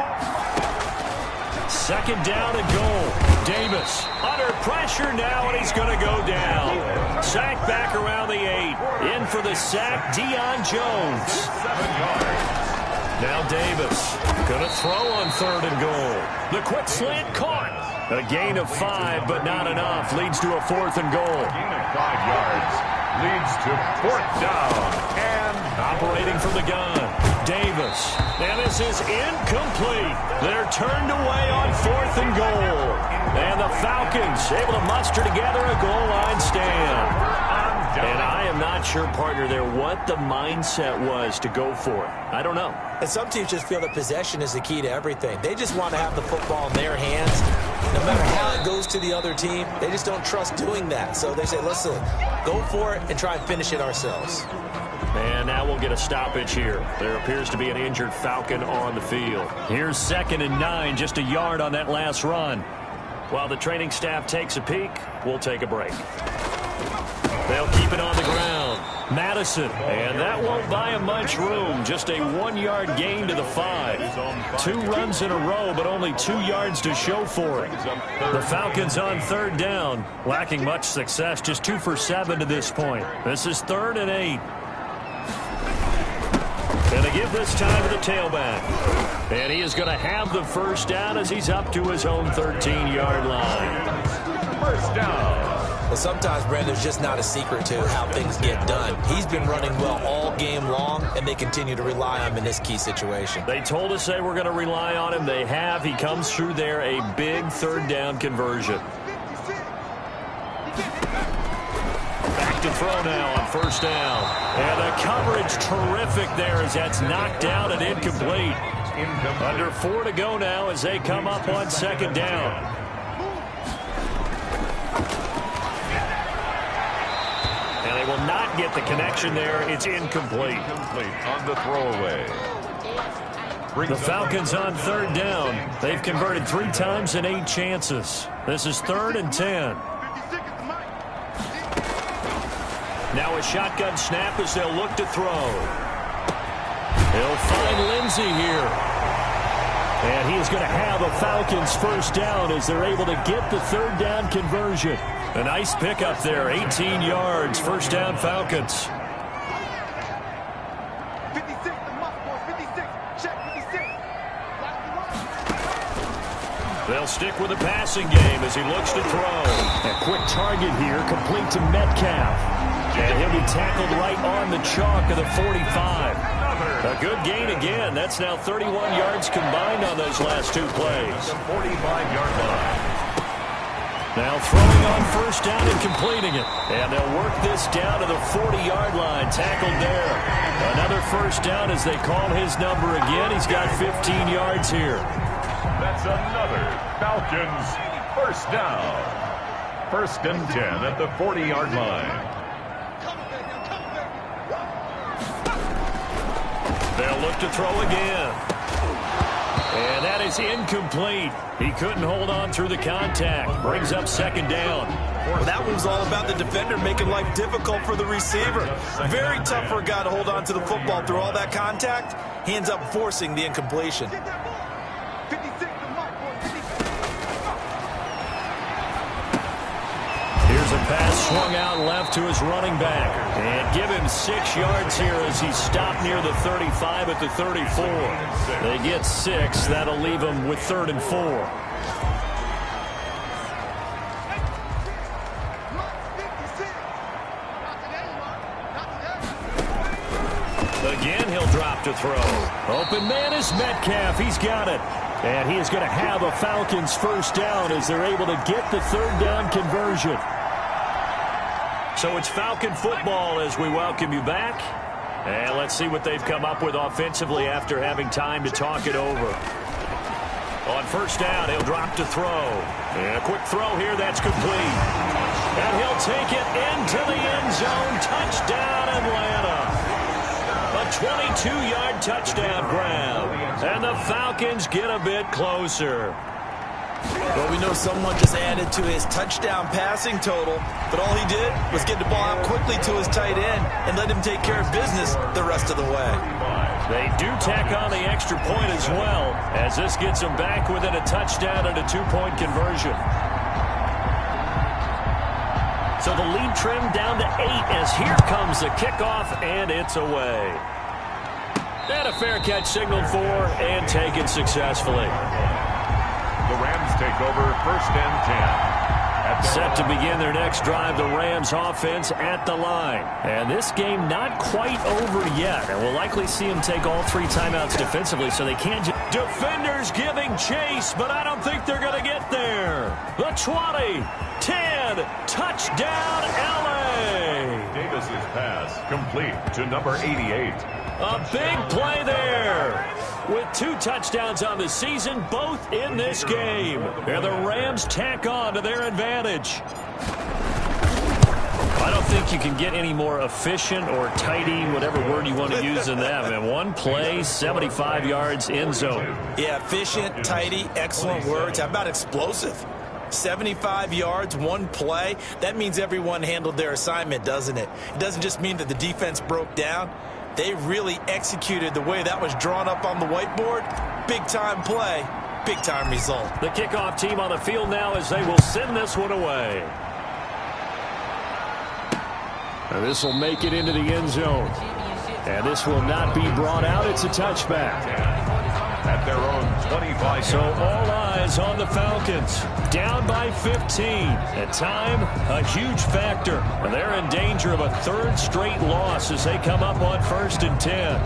2nd down and goal. Davis under pressure now, and he's going to go down. Sack back around the 8. In for the sack, Deion Jones. 7 yards. Now Davis going to throw on 3rd and goal. The quick slant caught. A gain of 5, but not enough. Leads to a 4th and goal. Gain of 5 yards. Leads to 4th down. And operating from the gun. Davis. And this is incomplete. They're turned away on 4th and goal. And the Falcons able to muster together a goal line stand. And I am not sure, partner, there what the mindset was to go for it. I don't know. And some teams just feel that possession is the key to everything. They just want to have the football in their hands. No matter how it goes to the other team, they just don't trust doing that. So they say, listen, go for it and try and finish it ourselves. And now we'll get a stoppage here. There appears to be an injured Falcon on the field. Here's 2nd and 9, just a yard on that last run. While the training staff takes a peek, we'll take a break. They'll keep it on the ground. Madison, and that won't buy him much room. Just a 1-yard gain to the 5. 2 runs in a row, but only 2 yards to show for it. The Falcons on 3rd down, lacking much success, just 2 for 7 to this point. This is 3rd and 8. And they give this time to the tailback. And he is going to have the 1st down as he's up to his own 13-yard line. 1st down. Well, sometimes, Brandon, there's just not a secret to how things get done. He's been running well all game long, and they continue to rely on him in this key situation. They told us they were going to rely on him. They have. He comes through there, a big 3rd down conversion. Back to throw now on 1st down. And the coverage terrific there as that's knocked down and incomplete. Under 4 to go now as they come up on 2nd down. And they will not get the connection there. It's incomplete. On the throwaway. The Falcons on 3rd down. They've converted 3 times in 8 chances. This is 3rd and 10. Now a shotgun snap as they'll look to throw. They'll find Lindsey here. And he is going to have a Falcons 1st down as they're able to get the 3rd down conversion. A nice pickup there, 18 yards, 1st down Falcons. 56, check 56. They'll stick with the passing game as he looks to throw. A quick target here, complete to Metcalf. And he'll be tackled right on the chalk of the 45. A good gain again. That's now 31 yards combined on those last 2 plays. 45-yard line. Now throwing on 1st down and completing it. And they'll work this down to the 40-yard line. Tackled there. Another 1st down as they call his number again. He's got 15 yards here. That's another Falcons 1st down. 1st and 10 at the 40-yard line. They'll look to throw again. And that is incomplete. He couldn't hold on through the contact. Brings up 2nd down. Well, that one's all about the defender making life difficult for the receiver. Very tough for a guy to hold on to the football through all that contact. He ends up forcing the incompletion. Here's a pass swung out left to his running back. And give him 6 yards here as he's stopped near the 35 at the 34. They get 6. That'll leave him with 3rd and 4. Again, he'll drop to throw. Open man is Metcalf. He's got it. And he is going to have a Falcons first down as they're able to get the third down conversion. So it's Falcon football as we welcome you back. And let's see what they've come up with offensively after having time to talk it over. On first down, he'll drop to throw. And a quick throw here, that's complete. And he'll take it into the end zone. Touchdown, Atlanta. A 22-yard touchdown grab. And the Falcons get a bit closer. Well, we know someone just added to his touchdown passing total, but all he did was get the ball out quickly to his tight end and let him take care of business the rest of the way. They do tack on the extra point as well, as this gets them back within a touchdown and a two-point conversion. So the lead trimmed down to 8 as here comes the kickoff, and it's away. And a fair catch signaled for and taken successfully. The Rams take over first and 10. Set to begin their next drive, the Rams offense at the line. And this game not quite over yet. And we'll likely see them take all 3 timeouts defensively, so they can't just... Defenders giving chase, but I don't think they're going to get there. The 20, 10, touchdown, LA. Davis's pass complete to number 88. A big play there. With 2 touchdowns on the season, both in this game. And the Rams tack on to their advantage. I don't think you can get any more efficient or tidy, whatever word you want to use in that. And one play, 75 yards, end zone. Yeah, efficient, tidy, excellent words. How about explosive? 75 yards, one play. That means everyone handled their assignment, doesn't it? It doesn't just mean that the defense broke down. They really executed the way that was drawn up on the whiteboard. Big-time play, big-time result. The kickoff team on the field now as they will send this one away. And this will make it into the end zone. And this will not be brought out. It's a touchback. At their own 25. So all eyes on the Falcons. Down by 15. At time, a huge factor. And they're in danger of a 3rd straight loss as they come up on 1st and 10.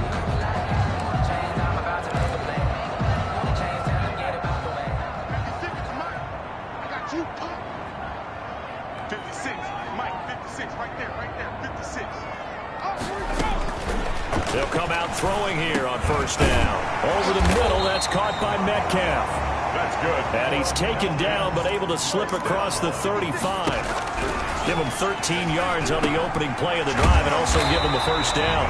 They'll come out throwing here on first down. Over the middle, that's caught by Metcalf. That's good. And he's taken down, but able to slip across the 35. Give him 13 yards on the opening play of the drive and also give him a first down.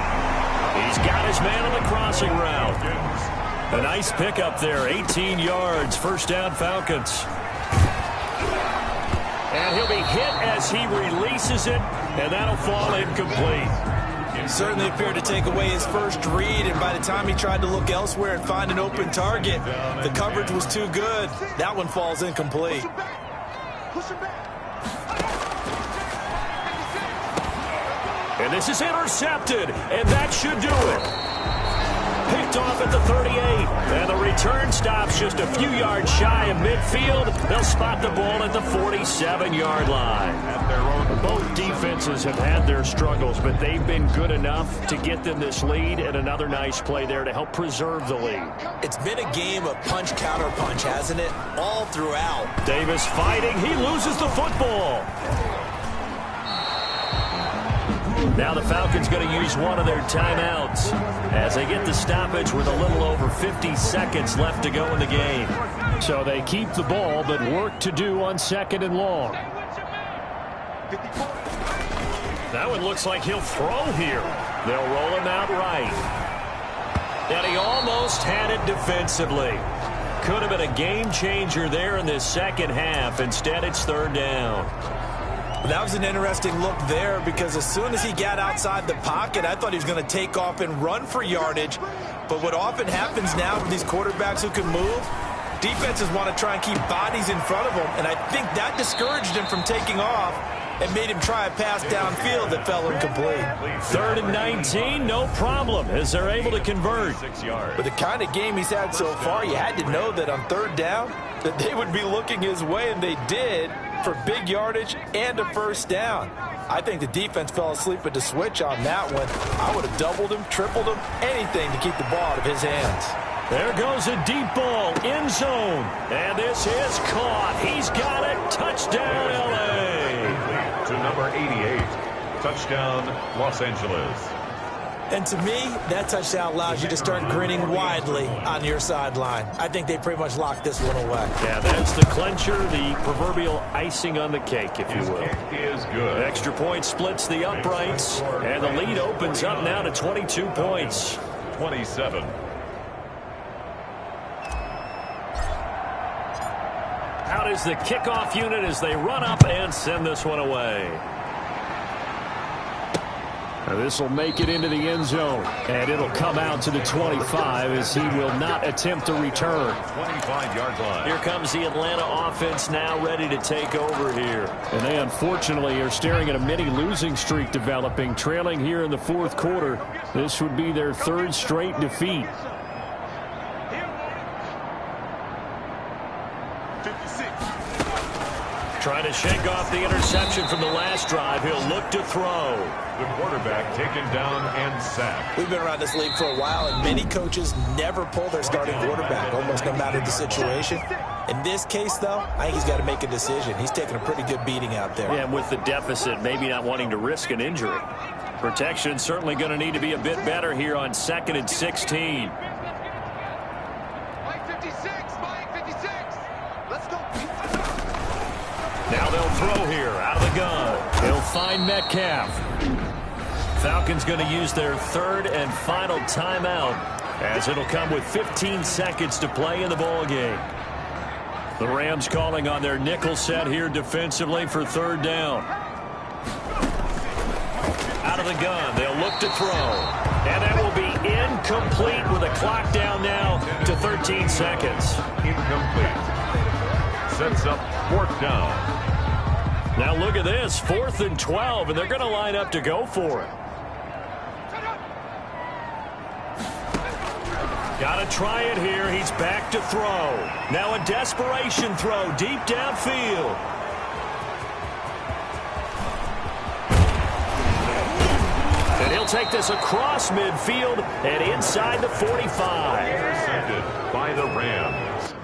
He's got his man on the crossing route. A nice pickup there, 18 yards, first down Falcons. And he'll be hit as he releases it, and that'll fall incomplete. Certainly appeared to take away his first read, and by the time he tried to look elsewhere and find an open target, the coverage was too good. That one falls incomplete. And this is intercepted, and that should do it. Picked off at the 38, and the return stops just a few yards shy of midfield. They'll spot the ball at the 47-yard line. Both defenses have had their struggles, but they've been good enough to get them this lead, and another nice play there to help preserve the lead. It's been a game of punch-counter-punch, hasn't it? All throughout. Davis fighting. He loses the football. Now the Falcons going to use one of their timeouts as they get the stoppage with a little over 50 seconds left to go in the game. So they keep the ball, but work to do on 2nd and long. That one looks like he'll throw here. They'll roll him out right. And he almost had it defensively. Could have been a game changer there in this second half. Instead, it's 3rd down. That was an interesting look there because as soon as he got outside the pocket, I thought he was going to take off and run for yardage. But what often happens now with these quarterbacks who can move, defenses want to try and keep bodies in front of them, and I think that discouraged him from taking off and made him try a pass downfield that fell incomplete. 3rd and 19, no problem, as they're able to convert. With the kind of game he's had so far, you had to know that on 3rd down, that they would be looking his way, and they did, for big yardage and a first down. I think the defense fell asleep at the switch on that one. I would have doubled him, tripled him, anything to keep the ball out of his hands. There goes a deep ball, end zone. And this is caught. He's got it. Touchdown, L.A. To number 88. Touchdown, Los Angeles. And to me, that touchdown allows you to start grinning widely on your sideline. I think they pretty much locked this one away. Yeah, that's the clincher, the proverbial icing on the cake, if you will. Is good. Extra point splits the uprights, and the lead opens up now to 22 points. 27. Out is the kickoff unit as they run up and send this one away. This will make it into the end zone, and it'll come out to the 25 as he will not attempt to return. 25-yard line. Here comes the Atlanta offense now ready to take over here. And they unfortunately are staring at a mini losing streak developing, trailing here in the fourth quarter. This would be their third straight defeat. 56. Trying to shake off the interception from the last drive. He'll look to throw. The quarterback taken down and sacked. We've been around this league for a while, and many coaches never pull their starting quarterback, almost no matter the situation. In this case, though, I think he's got to make a decision. He's taking a pretty good beating out there. Yeah, and with the deficit, maybe not wanting to risk an injury. Protection certainly going to need to be a bit better here on 2nd and 16. Mike 56. Mike 56. Let's go. Now they'll throw here out of the gun. He'll find Metcalf. Falcons going to use their third and final timeout as it'll come with 15 seconds to play in the ball game. The Rams calling on their nickel set here defensively for third down. Out of the gun, they'll look to throw. And that will be incomplete with a clock down now to 13 seconds. Incomplete. Sets up 4th down. Now look at this, 4th and 12, and they're going to line up to go for it. Got to try it here. He's back to throw. Now a desperation throw deep downfield. And he'll take this across midfield and inside the 45. Intercepted by the Rams.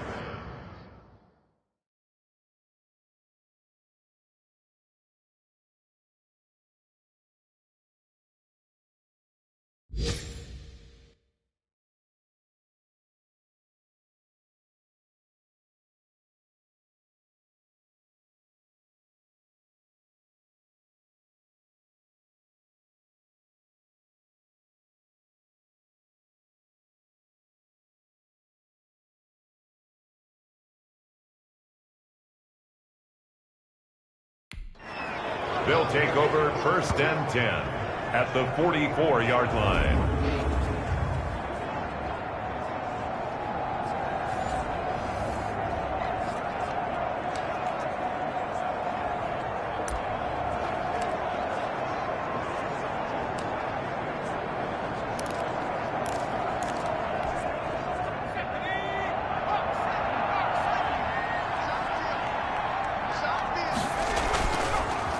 They'll take over 1st and 10 at the 44-yard line.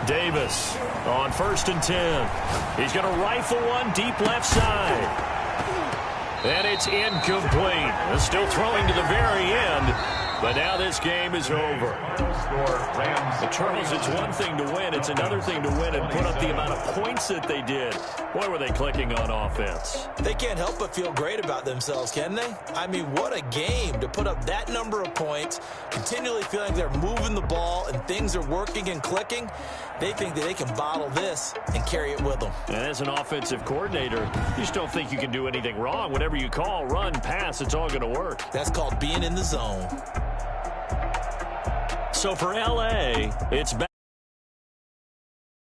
Davis on 1st and 10. He's going to rifle one deep left side. And it's incomplete. Still throwing to the very end. But now this game is over. Charles, it's one thing to win. It's another thing to win and put up the amount of points that they did. Boy, were they clicking on offense. They can't help but feel great about themselves, can they? I mean, what a game to put up that number of points, continually feeling they're moving the ball and things are working and clicking. They think that they can bottle this and carry it with them. And as an offensive coordinator, you just don't think you can do anything wrong. Whatever you call, run, pass, it's all going to work. That's called being in the zone. So for L.A., it's back.